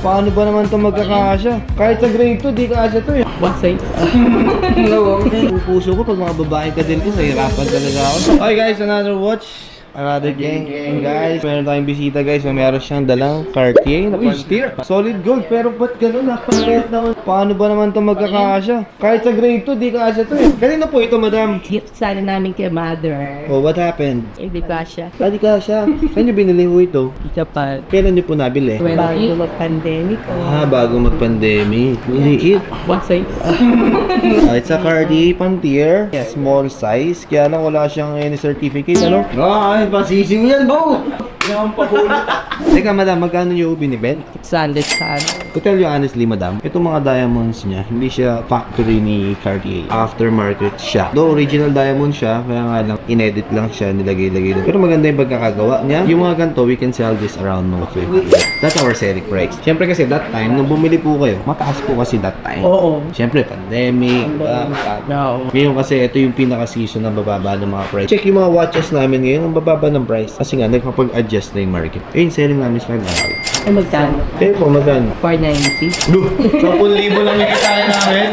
Paano ba naman ito magkakasya? Kahit sa grade 2, di kasya to eh. What size? Puso ko pag mga babae ka din ko, nahihirapan talaga ako. Okay guys, another watch. Another gang guys. Meron tayong bisita guys. Meron siyang dalang Cartier na Pantier. Solid gold. Pero ba't gano'n? Napakaliit naman. Paano ba naman ito magkakasya? Kahit sa grade 2, di kasya to eh. Kanina po ito, madam. Gift sana namin kay mother. Oh, what happened? Hindi kasya. Di kasya. Saan nyo binili ho ito? Japan. Kailan nyo po nabili? Bago mag-pandemic. Bago mag-pandemic. Maliit. What size? It's a Cartier Pantier. Small size. Kaya lang wala siyang any certificate, ano? Ay, pasising yan, bro! Teka, madam, magkano nyo binibent? 600 sana. To tell you honestly, madam, itong mga diamonds niya, hindi siya factory ni Cartier. Aftermarket siya. Though original diamond siya, kaya nga lang, inedit lang siya, nilagay-lagay lang. Pero maganda yung pagkakagawa niya. Yung mga ganito, we can sell this around no 50. That's our selling price. Siyempre kasi that time, nung bumili po kayo, mataas po kasi that time. Oo. Siyempre, pandemic. No. Ngayon kasi ito yung pinaka-season na bababa ng mga price. Check yung mga watches namin ngayon, ang bababa ng price. Kasi nga, nagpapag-adjust na yung market. Yung selling namin is 500. Ay, magkano? Kaya po, magkano? 490. 10,000 lang yung kitain namin.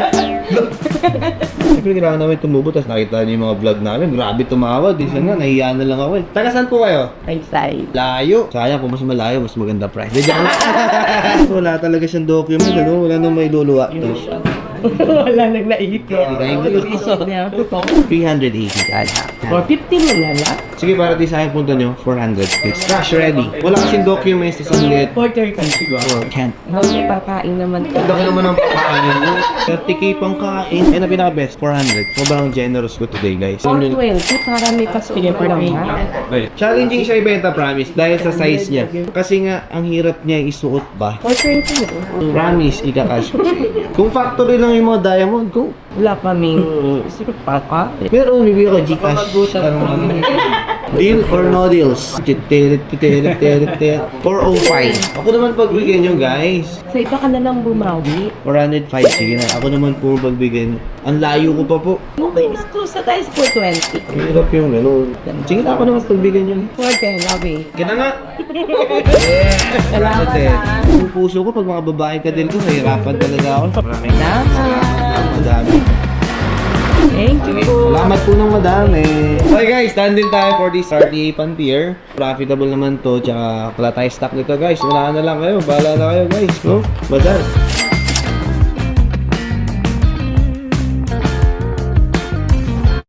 Siyempre, kailangan namin tumubo. Tapos nakita niyo yung mga vlog namin. Grabe tumawad. Isa nga, nahiya na lang ako eh. Taga saan po kayo? Ay, side. Layo. Sayang, kung mas malayo, mas maganda price. Wala talaga siyang document. Ano? Wala nang may luluwa. Wala nang naikot. 380 guys. 450 mo na lang. Sige, para di sa akin punta nyo, 400 please. Cash ready. Wala kasing documents, tas ang liit. 430 siguro. Can't. May pakain naman ka. Laki naman ang pakain mo. 30k pang kain. Ayun ang pinaka-best, 400. Sobrang generous ko today, guys. 420 para may customer pa naman. Challenging siya ibenta, promise, dahil sa size niya. Kasi nga, ang hirap niya isuot ba? 420 mo. Promise, ika-cash ko sa inyo. Kung factory lang yung mga diamond, go. Wala kaming siguro paka. Pero bibigyan ko Gcash. Deal or no deals? 405. Ako naman pagbigyan nyo, guys. Sa iba ka na lang bumawi. 405, sige na. Ako naman po pagbigyan. Ang layo ko pa po. Okay, mas close na tayo sa 420. Hirap yung gano'n. Sige na, ako naman pagbigyan nyo. 410, okay. Kita nga. Salamat ha. Yung puso ko, pag mga babae ka din ko, nahihirapan talaga ako. Maraming madami. Thank you po. Salamat po ng madami. Okay guys, standing tayo for this Cartier Pantier. Profitable naman to, tsaka wala tayo stock nito guys. Wala na lang kayo, bahala na kayo guys. No? Bazar.